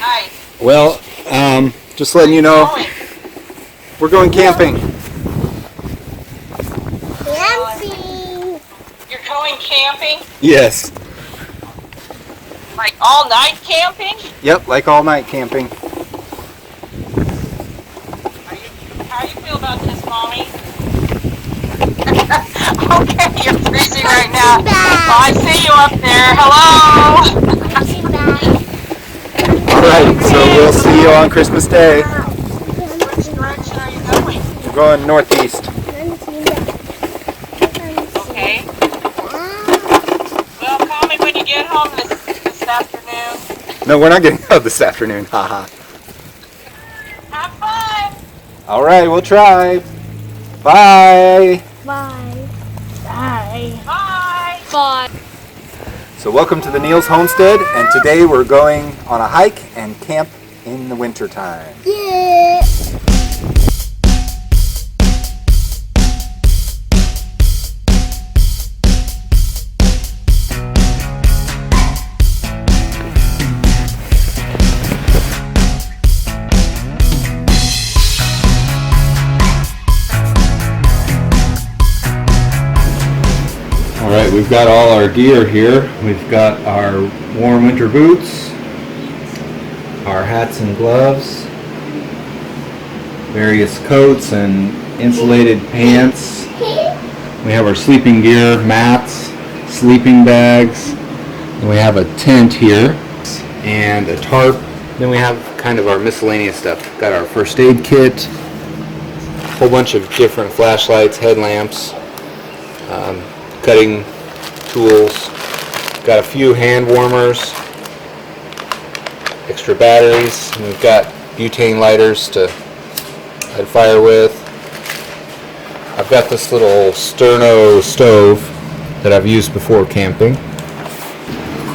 Hi. Well, just letting you know, Going. we're going camping. Camping. You're going camping? Yes. Like all night camping? Yep, like all night camping. How do you feel about this, Mommy? Okay, you're freezing right now. Well, I see you up there. Hello. Alright, so we'll see you on Christmas Day. Which direction are you going? We're going northeast. Okay. Well, call me when you get home this afternoon. No, we're not getting out this afternoon. Haha. Have fun. Alright, we'll try. Bye. Bye. Bye. Bye. So welcome to the Neil's Homestead, and today we're going on a hike and camp in the winter time. Yeah. Alright, we've got all our gear here. We've got our warm winter boots, our hats and gloves, various coats and insulated pants. We have our sleeping gear, mats, sleeping bags, and we have a tent here and a tarp. Then we have kind of our miscellaneous stuff. Got our first aid kit, a whole bunch of different flashlights, headlamps, cutting tools, got a few hand warmers, extra batteries, and we've got butane lighters to light fire with. I've got this little Sterno stove that I've used before camping.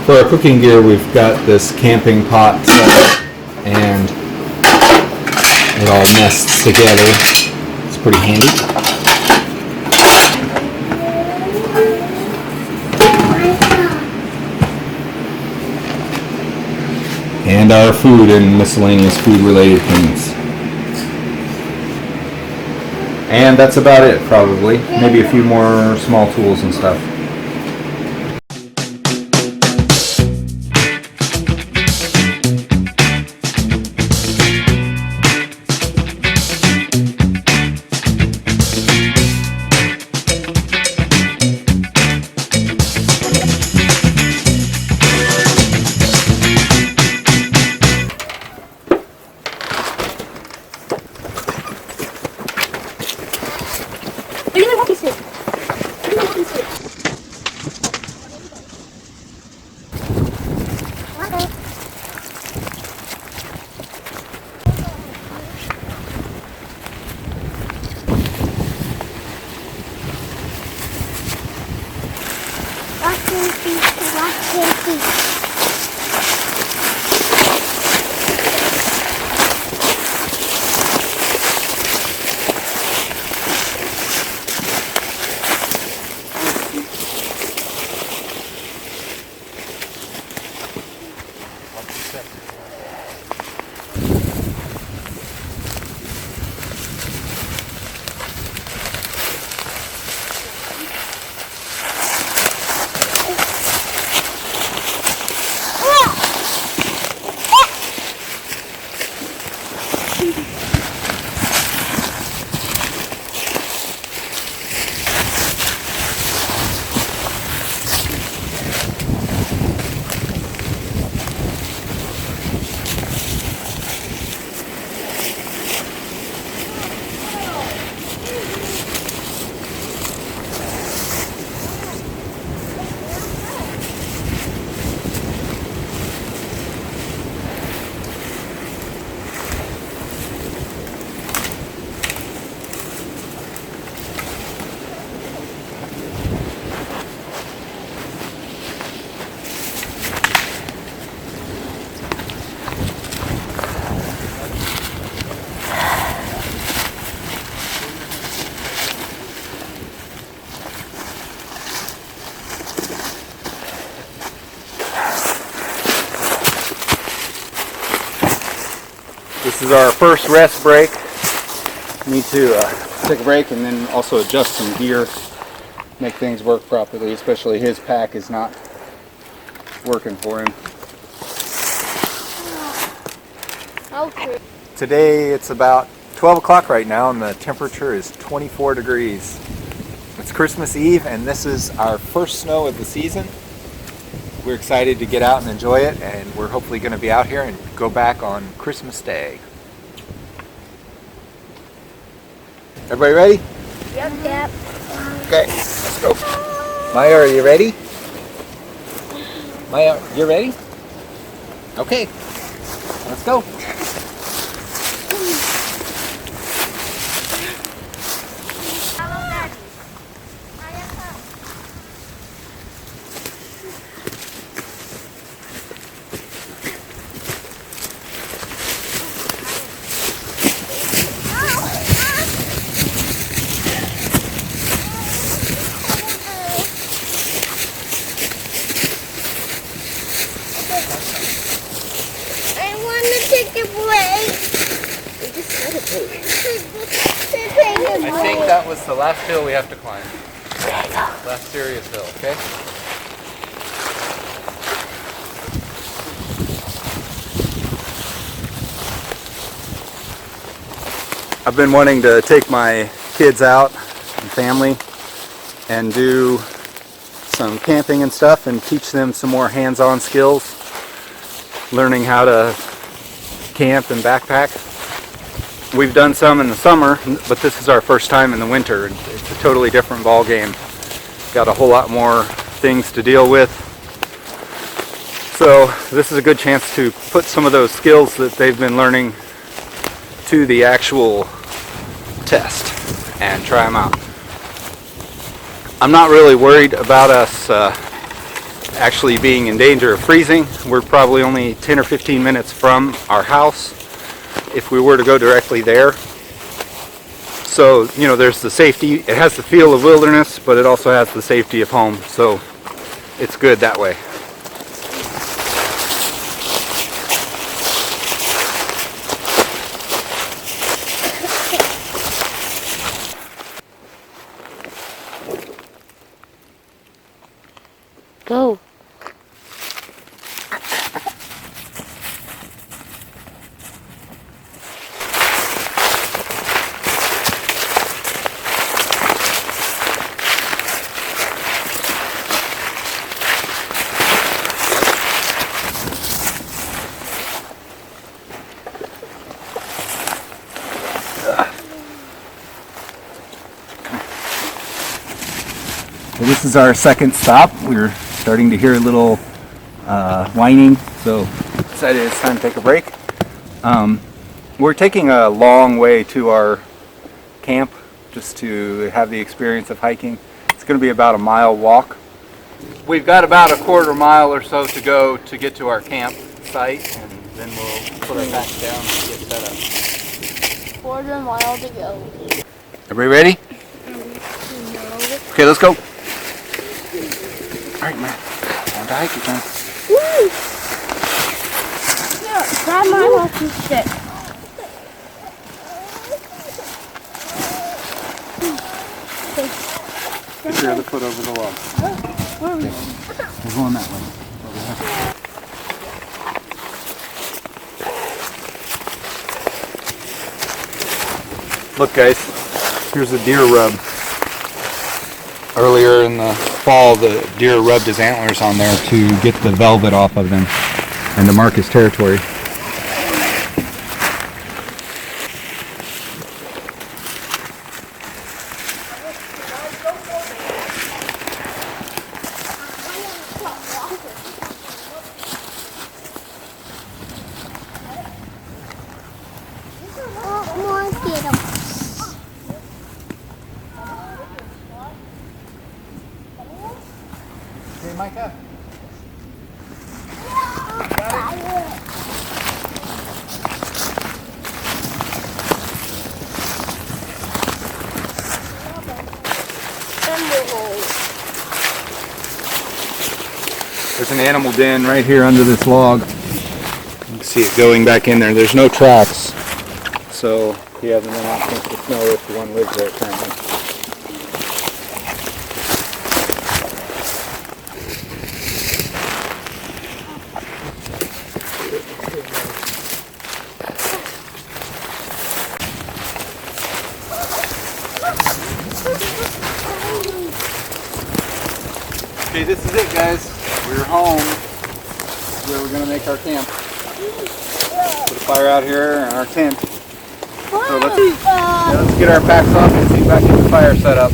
For our cooking gear, we've got this camping pot set, and it all nests together. It's pretty handy. And our food and miscellaneous food related things. And that's about it, probably. Maybe a few more small tools and stuff. Bring me a walking stick. This is our first rest break. Need to take a break and then also adjust some gear, make things work properly, especially his pack is not working for him. Okay. Today it's about 12 o'clock right now and the temperature is 24 degrees. It's Christmas Eve and this is our first snow of the season. We're excited to get out and enjoy it, and we're hopefully going to be out here and go back on Christmas Day. Everybody ready? Yep. Okay, let's go. Maya, are you ready? Maya, you ready? Okay, let's go. I want to take a break. I think that was the last hill we have to climb. Last serious hill, okay? I've been wanting to take my kids out and family and do some camping and stuff and teach them some more hands-on skills, learning how to camp and backpack. We've done some in the summer, but this is our first time in the winter. It's a totally different ball game. Got a whole lot more things to deal with. So this is a good chance to put some of those skills that they've been learning to the actual test and try them out. I'm not really worried about us actually being in danger of freezing. We're probably only 10 or 15 minutes from our house if we were to go directly there. So, you know, there's the safety. It has the feel of wilderness, but it also has the safety of home. So it's good that way. Go. Well, this is our second stop. We're starting to hear a little whining, so decided it's time to take a break. We're taking a long way to our camp just to have the experience of hiking. It's going to be about a mile walk. We've got about a quarter mile or so to go to get to our camp site, and then we'll put our packs down and get set up. Quarter mile to go. Everybody ready? Okay, let's go. All right, man. Time to hike again. Woo! Yeah, grab my walking stick. Get your other foot over the log. Okay. We're going that way. Over there. Look, guys. Here's a deer rub. Earlier in the fall, the deer rubbed his antlers on there to get the velvet off of them and to mark his territory. Hey, Micah. There's an animal den right here under this log. You can see it going back in there. There's no tracks, so he hasn't been out since the snow if the one lives there currently. Okay, this is it, guys. We're home. This is where we're gonna make our camp. Put a fire out here and our tent. So let's get our packs off and see if I can get the fire set up.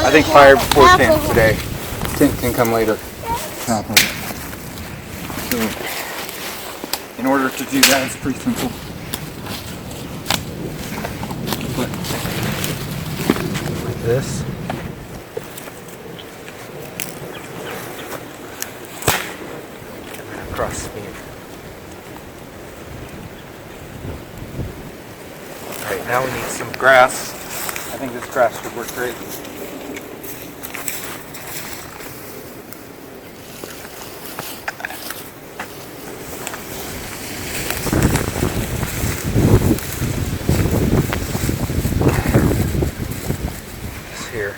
I think fire before tent today. Tent can come later. So, in order to do that, it's pretty simple. Put like this. Across here. Alright, now we need some grass. I think this grass should work great. This here.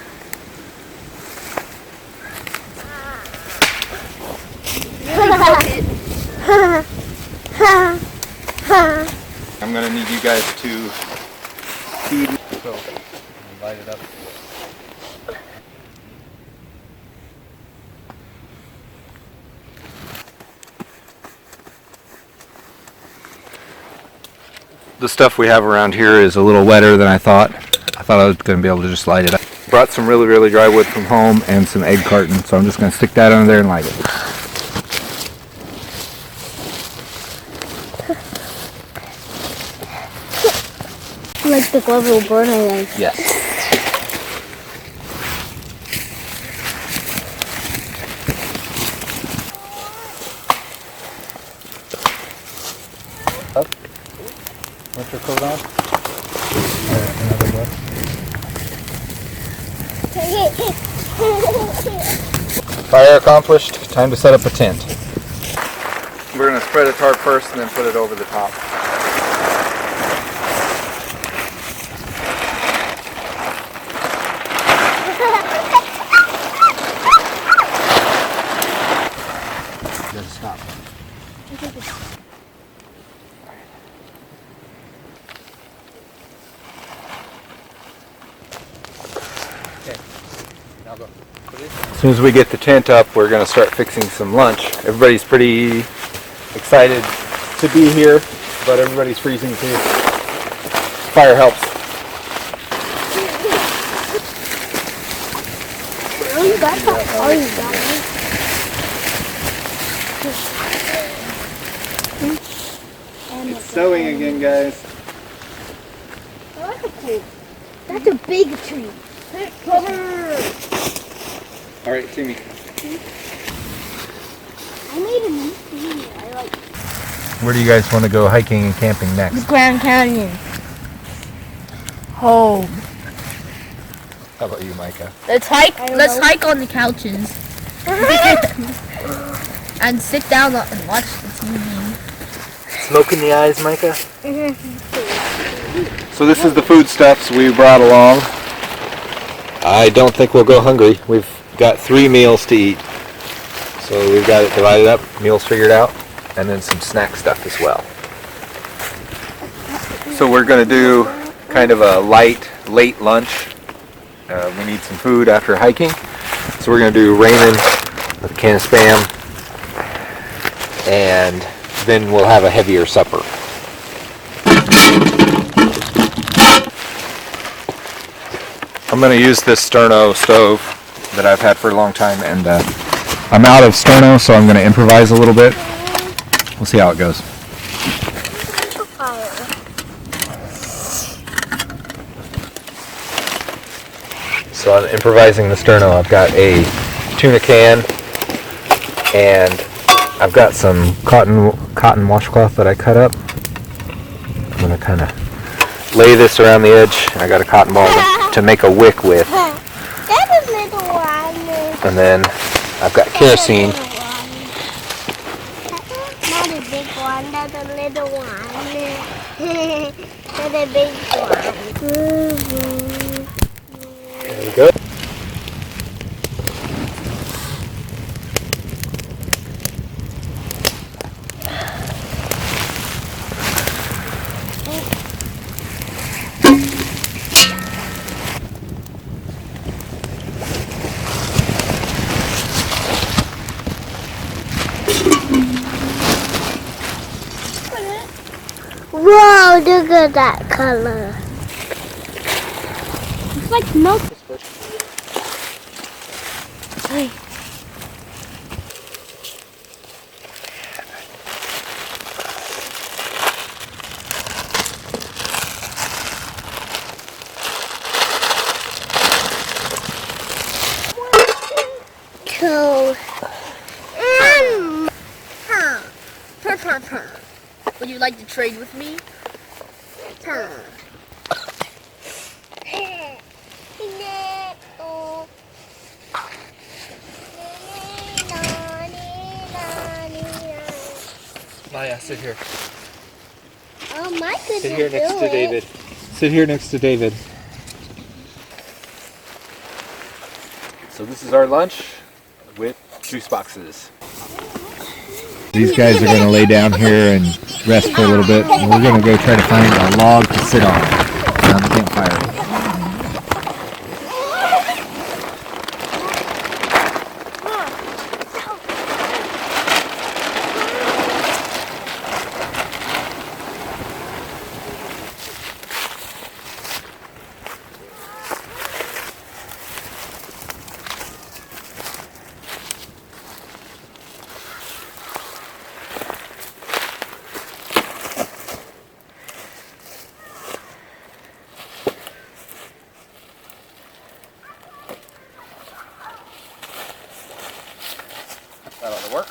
I'm gonna need you guys to feed me. So, light it up. The stuff we have around here is a little wetter than I thought. I thought I was gonna be able to just light it up. Brought some really, really dry wood from home and some egg carton, so I'm just gonna stick that under there and light it. Like the global burn, I think. Yes. Up. Winter coat on. Another one. Fire accomplished. Time to set up a tent. We're going to spread a tarp first and then put it over the top. Stop. Okay. Now go. As soon as we get the tent up, we're going to start fixing some lunch. Everybody's pretty excited to be here, but everybody's freezing too. Fire helps. Oh, you got that. Oh, you got it. It's snowing again, guys. I like a tree. That's a big tree. All right, Timmy. I made a new tree. I like Where do you guys want to go hiking and camping next? the Grand Canyon. Home. How about you, Micah? Let's hike on the couches. And sit down and watch the TV. Smoke in the eyes, Micah? So this is the foodstuffs we brought along. I don't think we'll go hungry. We've got 3 meals to eat. So we've got it divided up, meals figured out, and then some snack stuff as well. So we're going to do kind of a light, late lunch. We need some food after hiking. So we're going to do ramen with a can of Spam, and then we'll have a heavier supper. I'm going to use this Sterno stove that I've had for a long time, and I'm out of Sterno, so I'm going to improvise a little bit. We'll see how it goes. So I'm improvising the Sterno. I've got a tuna can, and I've got some cotton washcloth that I cut up. I'm going to kind of lay this around the edge. I got a cotton ball to make a wick with. And then I've got kerosene. one, that's a little one. That's a big one. There we go. Whoa, look at that color. It's like milk. Hey. Cool. Would you like to trade with me? Maya, sit here. Oh, my goodness. Sit here next to David. Sit here next to David. So this is our lunch with juice boxes. These guys are going to lay down here and rest for a little bit. And we're going to go try to find a log to sit on around the campfire. That ought to work.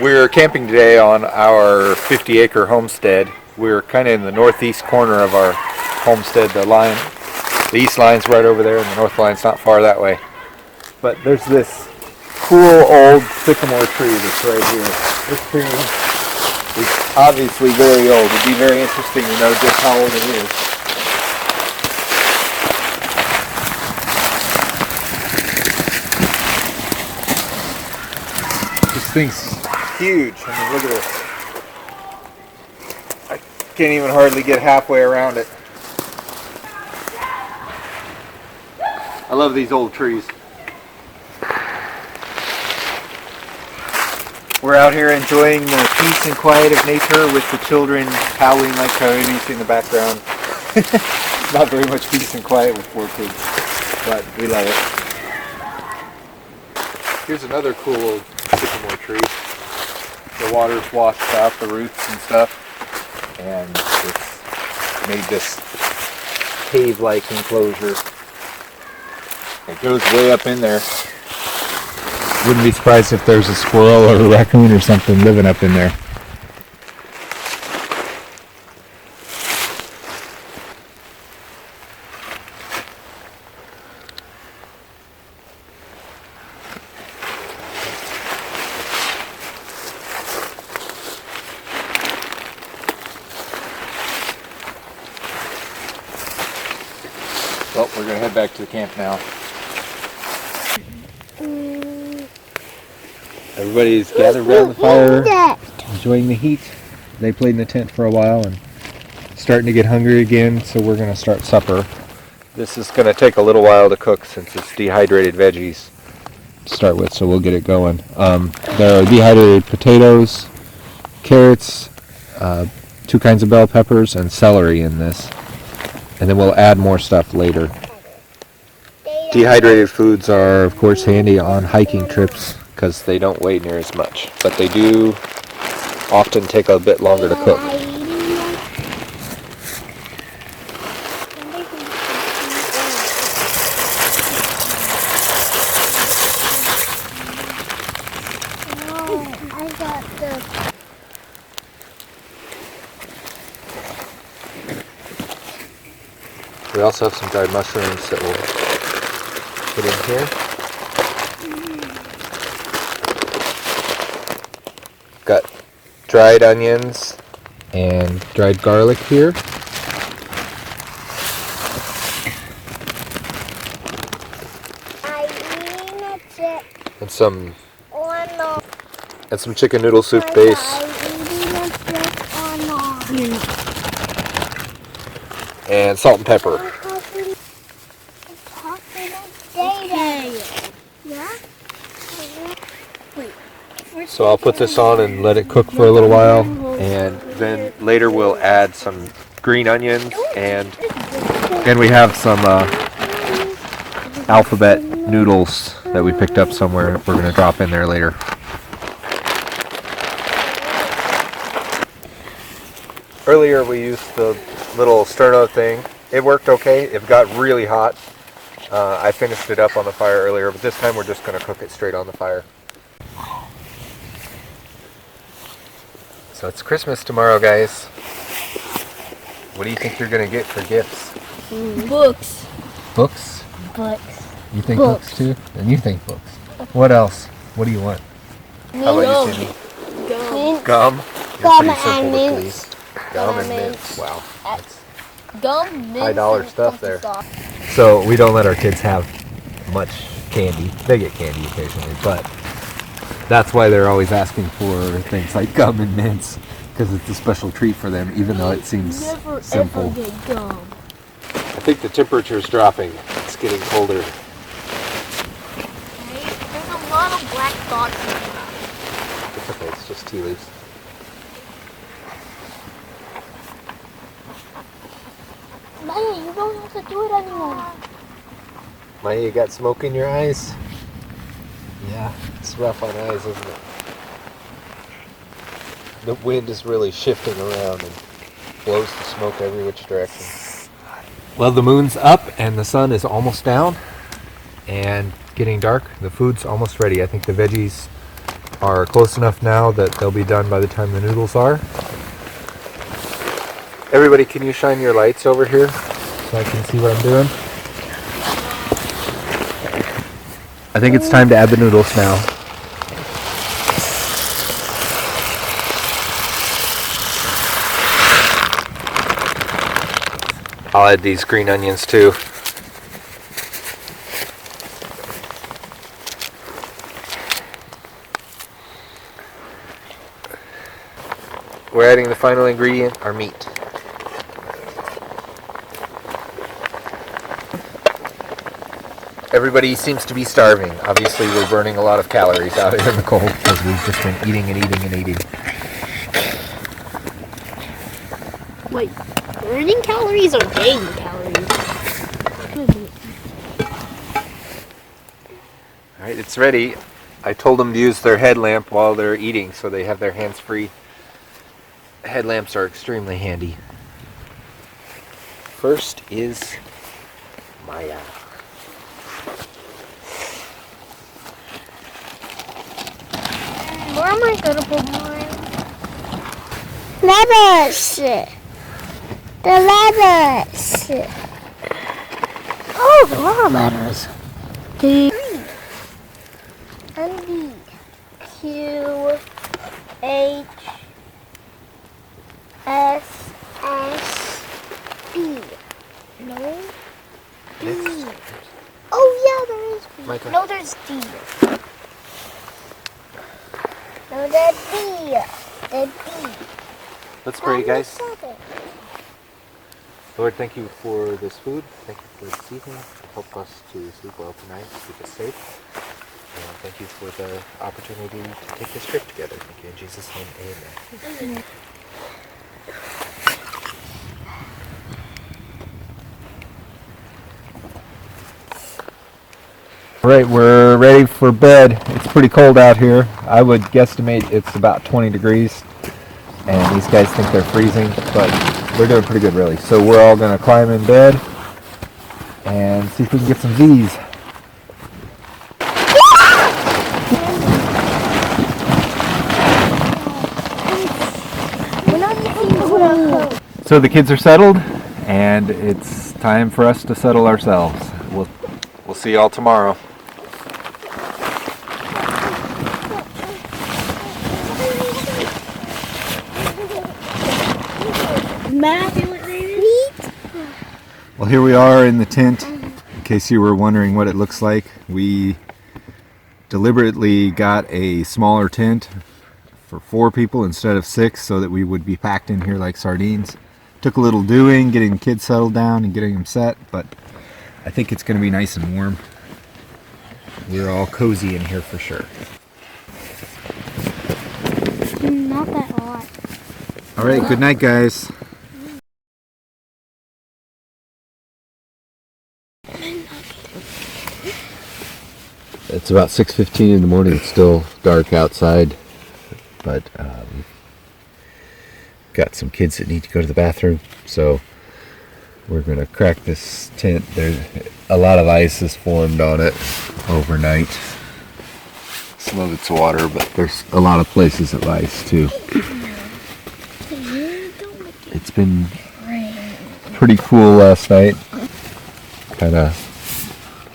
We're camping today on our 50-acre homestead. We're kind of in the northeast corner of our homestead. The east line's right over there and the north line's not far that way. But there's this cool old sycamore tree that's right here. This tree is obviously very old. It'd be very interesting to know just how old it is. This thing's huge. I mean, look at this. I can't even hardly get halfway around it. I love these old trees. We're out here enjoying the peace and quiet of nature with the children howling like coyotes in the background. Not very much peace and quiet with 4 kids, but we love it. Here's another cool old sycamore tree. The water's washed out the roots and stuff, and it's made this cave-like enclosure. It goes way up in there. Wouldn't be surprised if there's a squirrel or a raccoon or something living up in there. Well, we're going to head back to the camp now. Everybody's gathered around the fire, enjoying the heat. They played in the tent for a while and starting to get hungry again, so we're going to start supper. This is going to take a little while to cook since it's dehydrated veggies to start with, so we'll get it going. There are dehydrated potatoes, carrots, 2 kinds of bell peppers, and celery in this. And then we'll add more stuff later. Dehydrated foods are, of course, handy on hiking trips because they don't weigh near as much, but they do often take a bit longer to cook. We also have some dried mushrooms that we'll put in here. Got dried onions and dried garlic here. And some chicken noodle soup base. And salt and pepper. So I'll put this on and let it cook for a little while, and then later we'll add some green onions, and we have some alphabet noodles that we picked up somewhere. We're going to drop in there later. Earlier we used the little sterno thing. It worked okay. It got really hot. I finished it up on the fire earlier, but this time we're just going to cook it straight on the fire. So it's Christmas tomorrow, guys. What do you think you're going to get for gifts? Books. Books? Books. You think books too? And you think books. What else? What do you want? How about you, Sydney? Gum. Gum You're pretty simple and with mints. these. Gum and mints. Wow. That's Gum, mints, high dollar and stuff pumpkin there. sauce. So we don't let our kids have much candy. They get candy occasionally, but that's why they're always asking for things like gum and mints, because it's a special treat for them, even though it seems Never simple. ever get gum. I think the temperature's dropping. It's getting colder. Okay? There's a lot of black dots in here. It's okay, it's just tea leaves. Maya, you don't have to do it anymore. Maya, you got smoke in your eyes? Yeah, it's rough on eyes, isn't it? The wind is really shifting around and blows the smoke every which direction. Well, the moon's up and the sun is almost down and getting dark. The food's almost ready. I think the veggies are close enough now that they'll be done by the time the noodles are. Everybody, can you shine your lights over here so I can see what I'm doing? I think it's time to add the noodles now. I'll add these green onions too. We're adding the final ingredient, our meat. Everybody seems to be starving. Obviously, we're burning a lot of calories out here in the cold because we've just been eating and eating and eating. Wait, burning calories or gaining calories? Alright, it's ready. I told them to use their headlamp while they're eating so they have their hands free. Headlamps are extremely handy. First is Maya. Where am I gonna put mine? Lettuce. The lettuce. Oh, there are letters. D and D Q H S S B. No. D. Oh yeah, there is B. Micah. No, there's D. No, the D. The D. Let's pray, guys. Seven. Lord, thank you for this food. Thank you for this evening. Help us to sleep well tonight, keep us safe. And thank you for the opportunity to take this trip together. Thank you in Jesus' name, amen. Right, we're ready for bed. It's pretty cold out here. I would guesstimate it's about 20 degrees. And these guys think they're freezing, but they're doing pretty good really. So we're all gonna climb in bed and see if we can get some Z's. So the kids are settled and it's time for us to settle ourselves. We'll see y'all tomorrow. Well, here we are in the tent. In case you were wondering what it looks like, we deliberately got a smaller tent for 4 people instead of 6 so that we would be packed in here like sardines. Took a little doing, getting the kids settled down and getting them set, but I think it's going to be nice and warm. We're all cozy in here for sure. Not that hot. All right, good night, guys. It's about 6:15 in the morning. It's still dark outside, but got some kids that need to go to the bathroom, so we're gonna crack this tent. There's a lot of ice has formed on it overnight. Some of it's water, but there's a lot of places of ice too. It's been pretty cool last night. Kind of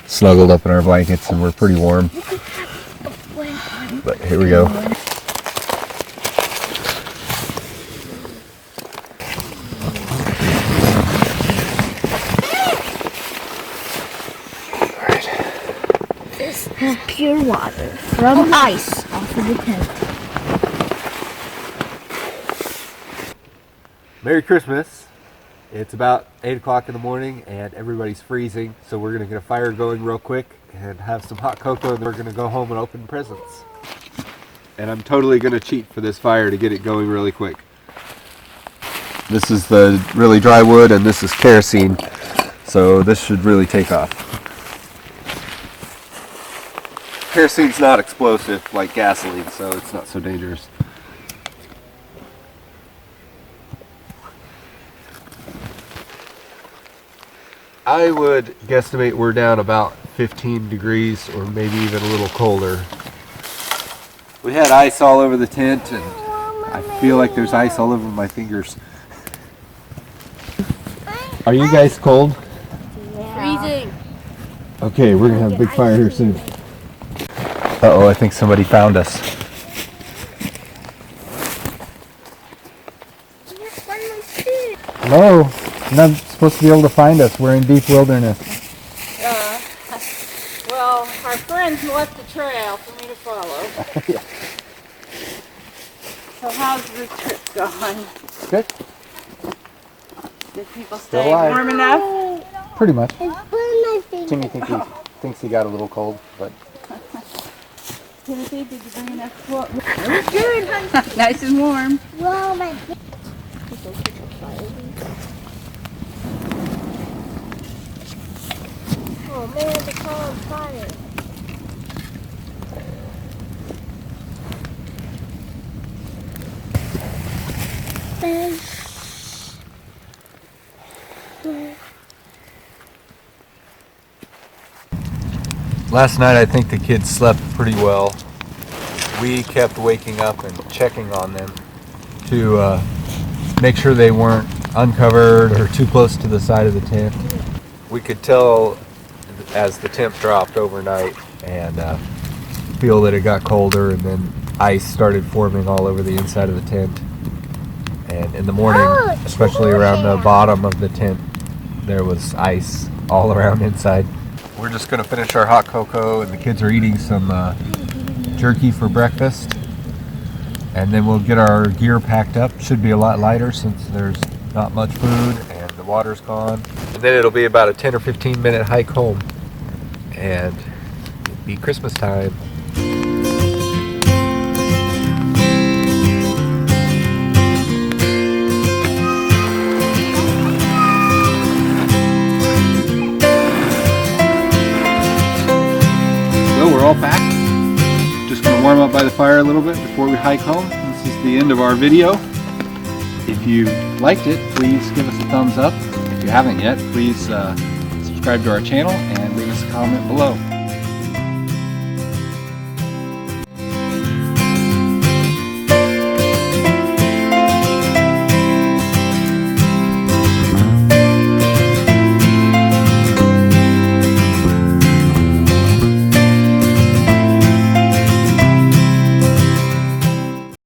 snuggled up in our blankets and we're pretty warm. But here we go. This is pure water from ice off of the tent. Merry Christmas. It's about 8 o'clock in the morning and everybody's freezing, so we're going to get a fire going real quick and have some hot cocoa, and then we're going to go home and open presents. And I'm totally going to cheat for this fire to get it going really quick. This is the really dry wood and this is kerosene, so this should really take off. Kerosene's not explosive like gasoline, so it's not so dangerous. I would guesstimate we're down about 15 degrees or maybe even a little colder. We had ice all over the tent and I feel like there's ice all over my fingers. Are you guys cold? Freezing. Okay, we're gonna have a big fire here soon. Uh-oh, I think somebody found us. Hello? You're not supposed to be able to find us. We're in deep wilderness. Well, our friends left the trail for me to follow. Yeah. So how's the trip going? Good. Did people Still stay alive. warm enough? Pretty much. It's burning my finger. Timmy thinks he got a little cold, but Timothy, did you bring enough water? Nice and warm. Whoa, my Oh man, the car on fire. last night I think the kids slept pretty well. We kept waking up and checking on them to make sure they weren't uncovered or too close to the side of the tent. We could tell as the temp dropped overnight and feel that it got colder, and then ice started forming all over the inside of the tent. And in the morning, especially around the bottom of the tent, there was ice all around inside. We're just going to finish our hot cocoa, and the kids are eating some jerky for breakfast. And then we'll get our gear packed up. Should be a lot lighter since there's not much food and the water's gone. And then it'll be about a 10 or 15 minute hike home. And it'll be Christmas time. So we're all packed. Just going to warm up by the fire a little bit before we hike home. This is the end of our video. If you liked it, please give us a thumbs up. If you haven't yet, please subscribe to our channel and leave us a comment below.